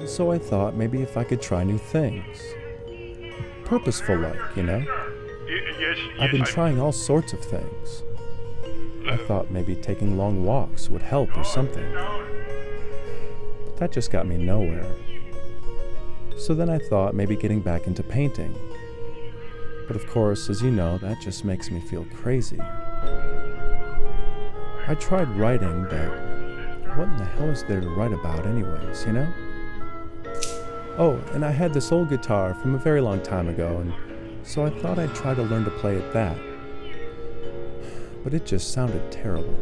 So I thought maybe if I could try new things. Purposeful like, you know? Yes, I've been trying all sorts of things. I thought maybe taking long walks would help or something. But that just got me nowhere. So then I thought maybe getting back into painting. But of course, as you know, that just makes me feel crazy. I tried writing, but what in the hell is there to write about anyways, you know? Oh, and I had this old guitar from a very long time ago, and so I thought I'd try to learn to play it that. But it just sounded terrible.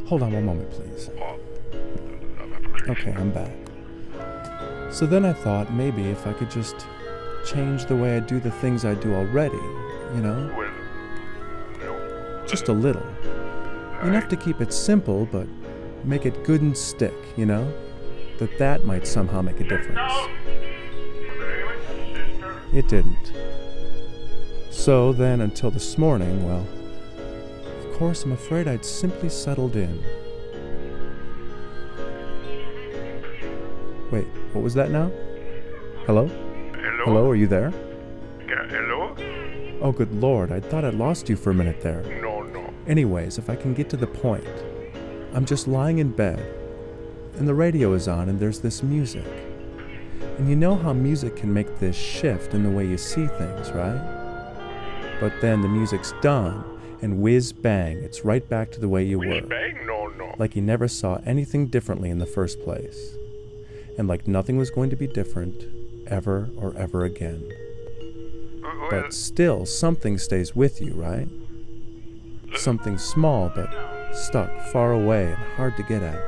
Hold on one moment, please. Okay, I'm back. So then I thought maybe if I could just change the way I do the things I do already, you know? Just a little. Enough to keep it simple, but make it good and stick, you know? That might somehow make a difference. It didn't. So then until this morning, well, of course I'm afraid I'd simply settled in. Wait, what was that now? Hello? Hello? Hello, are you there? Hello? Oh, good Lord, I thought I'd lost you for a minute there. No. Anyways, if I can get to the point, I'm just lying in bed, and the radio is on, and there's this music. And you know how music can make this shift in the way you see things, right? But then the music's done, and whiz bang, it's right back to the way you were. Whiz bang? No. Like you never saw anything differently in the first place. And like nothing was going to be different ever or ever again. Well, But still, something stays with you, right? Something small, but stuck far away and hard to get at.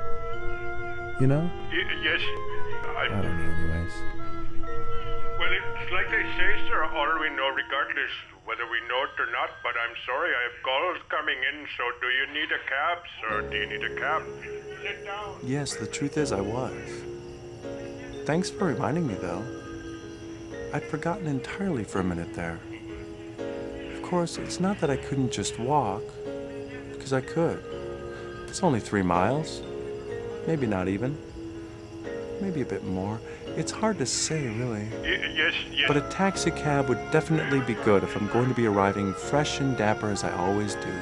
You know? yes. I don't know anyways. Well, it's like they say, sir, all we know regardless whether we know it or not, but I'm sorry, I have calls coming in, so do you need a cab, sir? Do you need a cab? Sit down. Yes, the truth is I was. Thanks for reminding me, though. I'd forgotten entirely for a minute there. Of course, it's not that I couldn't just walk, because I could. It's only 3 miles. Maybe not even. Maybe a bit more. It's hard to say, really. Yes. But a taxi cab would definitely be good if I'm going to be arriving fresh and dapper as I always do.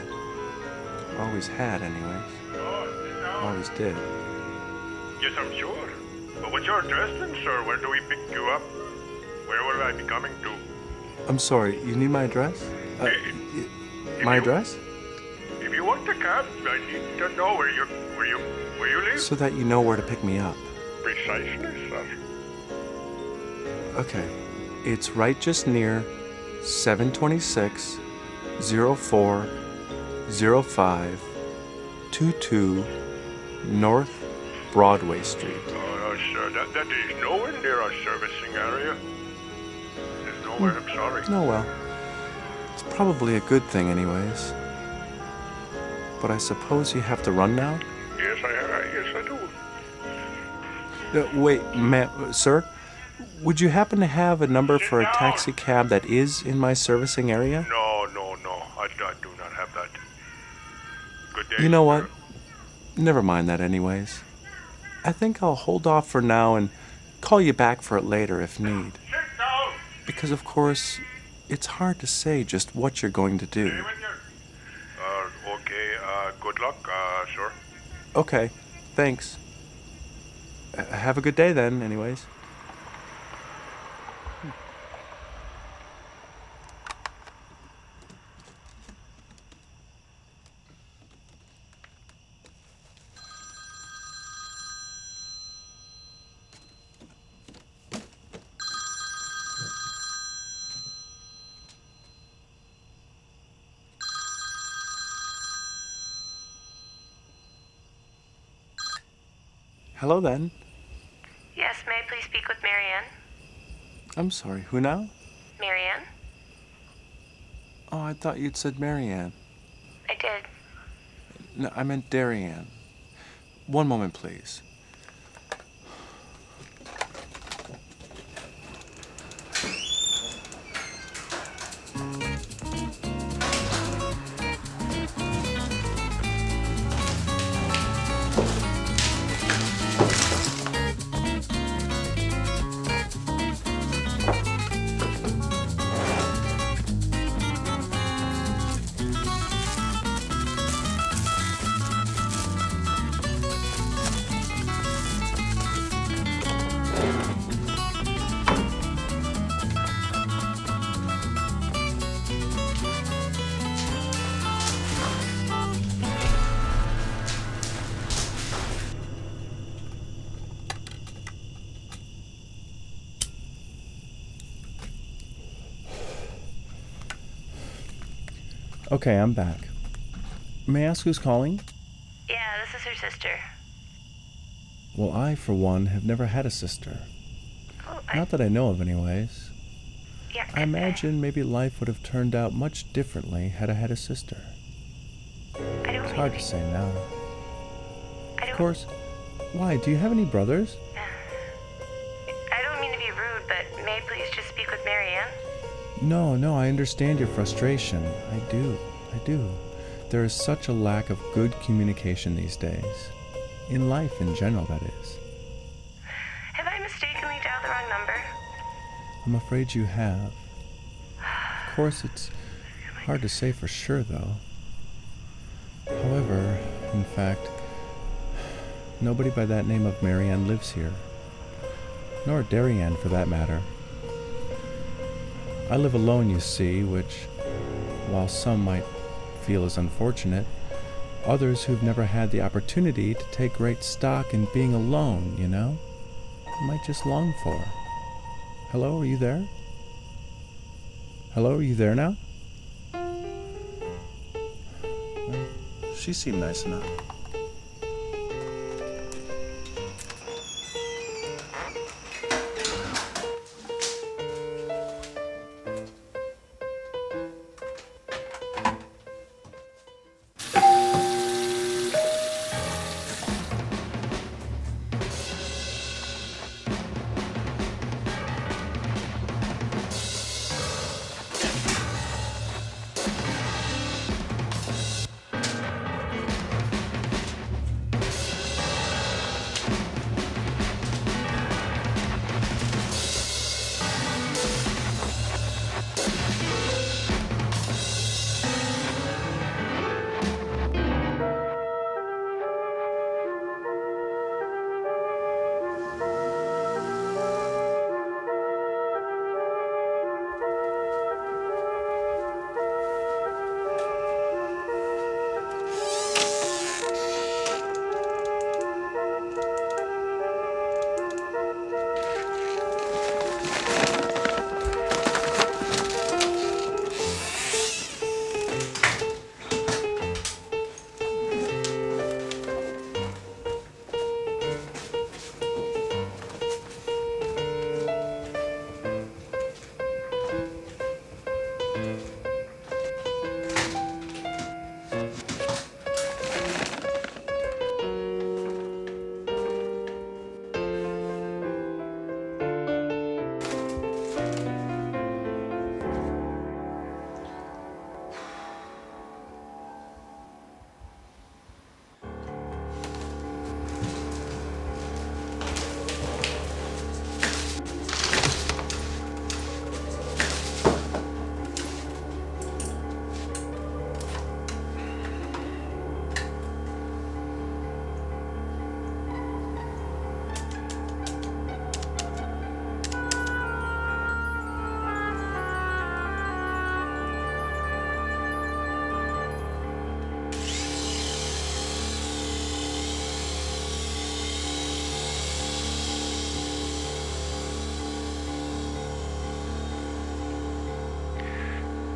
Always had, anyways. Always did. Yes, I'm sure. But what's your address then, sir? Where do we pick you up? Where will I be coming to? I'm sorry, you need my address? My address? If you want the cab, I need to know where you live. So that you know where to pick me up. Precisely, sir. Okay, it's right just near 726 04 05 22 North Broadway Street. Oh, sir, that is nowhere near our servicing area. There's nowhere, I'm sorry. Oh well, it's probably a good thing anyways. But I suppose you have to run now? Yes, I do. Wait, sir? Would you happen to have a number for a taxi cab that is in my servicing area? No. I do not have that. Good day. You know what? Never mind that anyways. I think I'll hold off for now and call you back for it later if need. Sit down. Because of course, it's hard to say just what you're going to do. Okay, good luck, sir. Okay, thanks. Have a good day then, anyways. Hello then. Yes, may I please speak with Marianne? I'm sorry, who now? Marianne? Oh, I thought you'd said Marianne. I did. No, I meant Darien. One moment, please. Okay, I'm back. May I ask who's calling? Yeah, this is her sister. Well, I, for one, have never had a sister. Oh, Not that I know of, anyways. Yeah, I imagine maybe life would have turned out much differently had I had a sister. I don't It's hard mean to say now. I Of don't, course. Why, do you have any brothers? I don't mean to be rude, but may I please just speak with Marianne? No, I understand your frustration. I do. There is such a lack of good communication these days. In life in general, that is. Have I mistakenly dialed the wrong number? I'm afraid you have. Of course, it's hard to say for sure, though. However, in fact, nobody by that name of Marianne lives here. Nor Darien, for that matter. I live alone, you see, which, while some might feel is unfortunate, others who've never had the opportunity to take great stock in being alone, you know, might just long for. Hello, are you there? Hello, are you there now? Well, she seemed nice enough.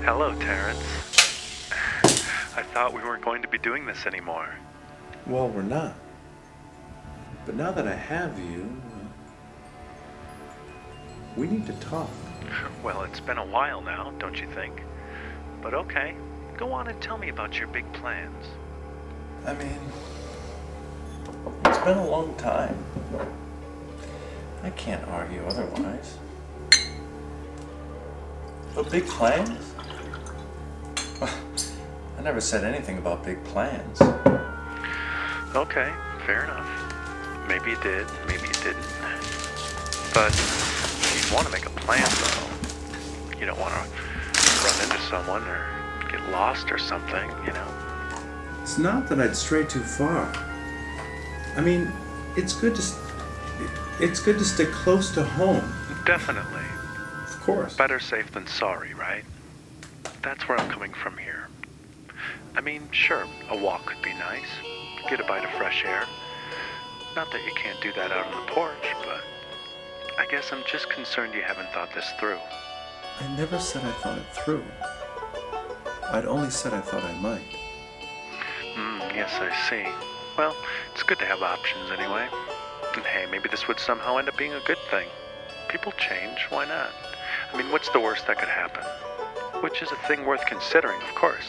Hello, Terrence. I thought we weren't going to be doing this anymore. Well, we're not. But now that I have you, we need to talk. Well, it's been a while now, don't you think? But okay, go on and tell me about your big plans. I mean, it's been a long time. I can't argue otherwise. But big plans? I never said anything about big plans. Okay, fair enough. Maybe you did, maybe you didn't. But you want to make a plan, though. You don't want to run into someone or get lost or something, you know? It's not that I'd stray too far. I mean, it's good to stick close to home. Definitely. Of course. Better safe than sorry, right? That's where I'm coming from here. I mean, sure, a walk could be nice. Get a bite of fresh air. Not that you can't do that out on the porch, but I guess I'm just concerned you haven't thought this through. I never said I thought it through. I'd only said I thought I might. Yes, I see. Well, it's good to have options anyway. And hey, maybe this would somehow end up being a good thing. People change, why not? I mean, what's the worst that could happen? Which is a thing worth considering, of course.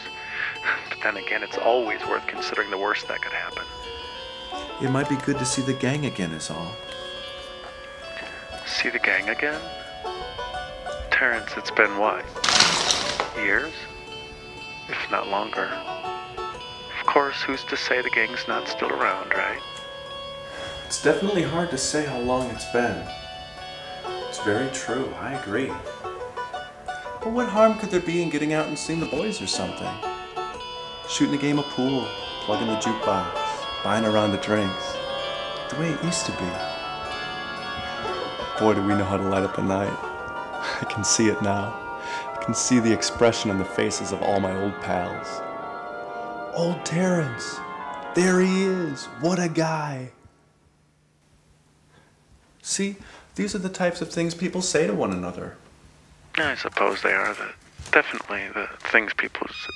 But then again, it's always worth considering the worst that could happen. It might be good to see the gang again is all. See the gang again? Terrence, it's been what? Years? If not longer. Of course, who's to say the gang's not still around, right? It's definitely hard to say how long it's been. It's very true, I agree. But what harm could there be in getting out and seeing the boys or something? Shooting a game of pool, plugging the jukebox, buying a round of drinks. The way it used to be. Boy, do we know how to light up a night. I can see it now. I can see the expression on the faces of all my old pals. Old Terrence. There he is. What a guy. See, these are the types of things people say to one another. I suppose they are definitely the things people say.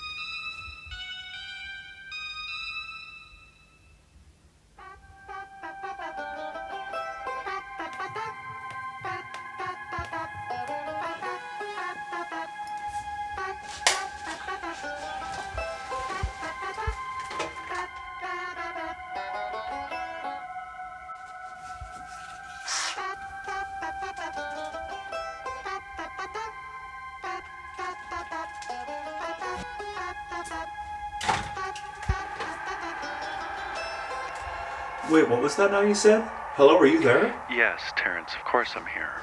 Wait, what was that now you said? Hello, are you there? Yes, Terrence, of course I'm here.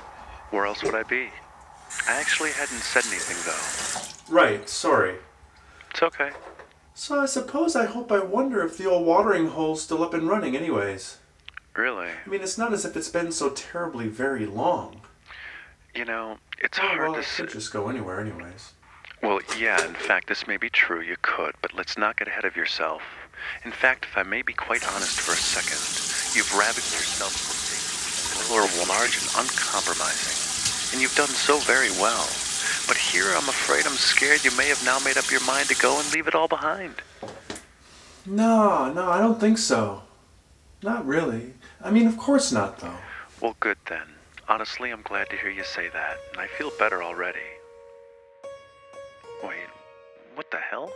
Where else would I be? I actually hadn't said anything, though. Right, sorry. It's okay. So I wonder if the old watering hole's still up and running anyways. Really? I mean, it's not as if it's been so terribly very long. You know, it's hard to it say. could just go anywhere anyways. Well, yeah, in fact, this may be true, you could, but let's not get ahead of yourself. In fact, if I may be quite honest for a second, you've ravaged yourself for things that are large and uncompromising, and you've done so very well. But here, I'm afraid I'm scared you may have now made up your mind to go and leave it all behind. No, I don't think so. Not really. I mean, of course not, though. Well, good then. Honestly, I'm glad to hear you say that, and I feel better already. Wait, what the hell?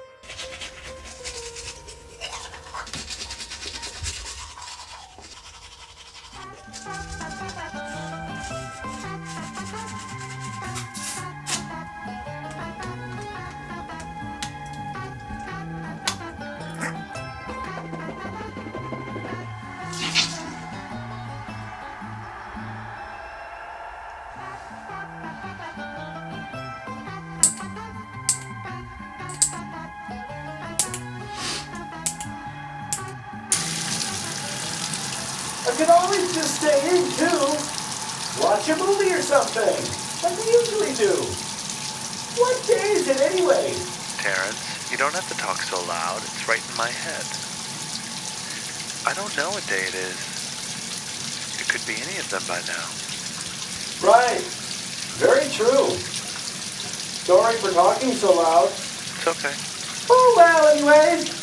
I could always just stay in, too. Watch a movie or something, like we usually do. What day is it anyway? Terrence, you don't have to talk so loud. It's right in my head. I don't know what day it is. It could be any of them by now. Right. Very true. Sorry for talking so loud. It's okay. Oh, well, anyways.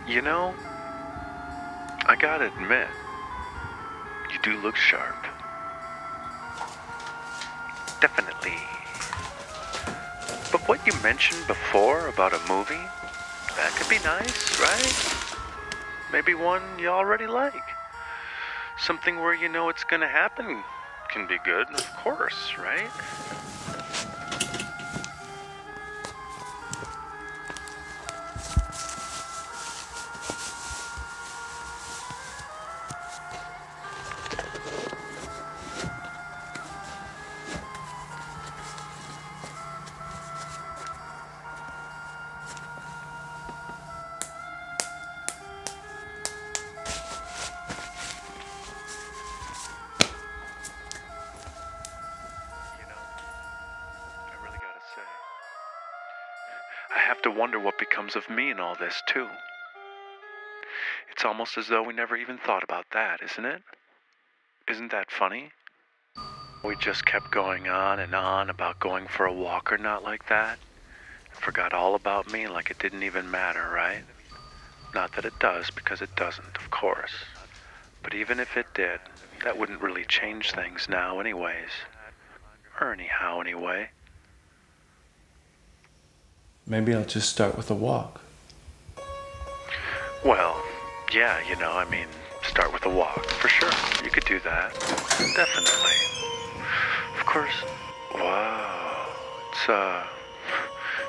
You know, I gotta admit, you do look sharp. Definitely. But what you mentioned before about a movie, that could be nice, right? Maybe one you already like. Something where you know it's gonna happen can be good, of course, right? I have to wonder what becomes of me in all this, too. It's almost as though we never even thought about that, isn't it? Isn't that funny? We just kept going on and on about going for a walk or not like that. Forgot all about me like it didn't even matter, right? Not that it does, because it doesn't, of course. But even if it did, that wouldn't really change things now anyways. Or anyhow, anyway. Maybe I'll just start with a walk. Well, yeah, start with a walk, for sure. You could do that. Definitely. Of course. Wow.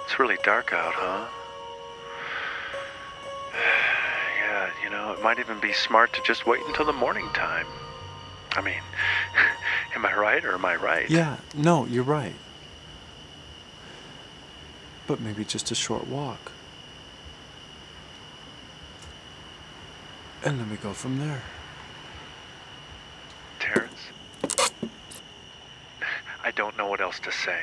It's really dark out, huh? Yeah, it might even be smart to just wait until the morning time. I mean, am I right or am I right? Yeah, no, you're right. But maybe just a short walk. And then we go from there. Terrence? I don't know what else to say.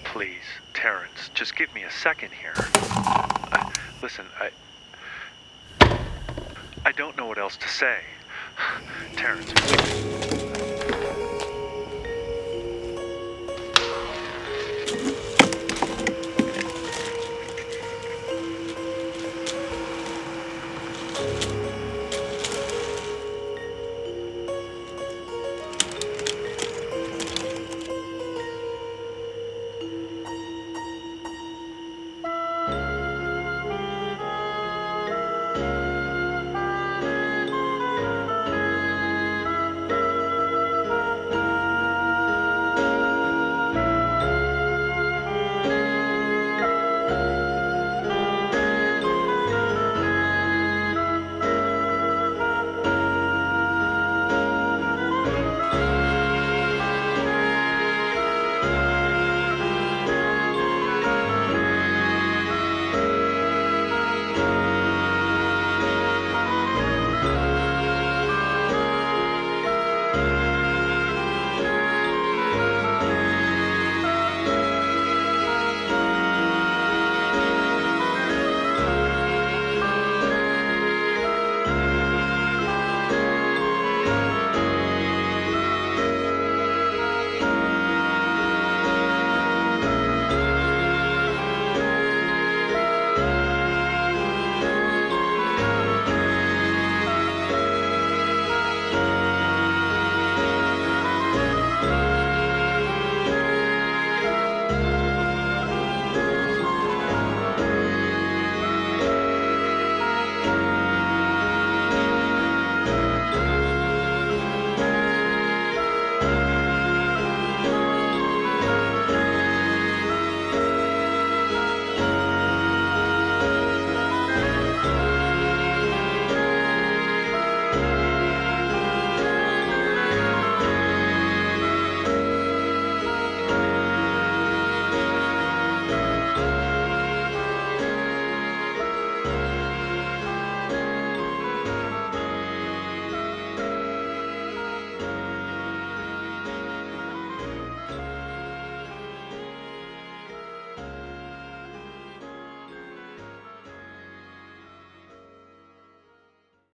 Please, Terrence, just give me a second here. Listen, I don't know what else to say. Terrence, please.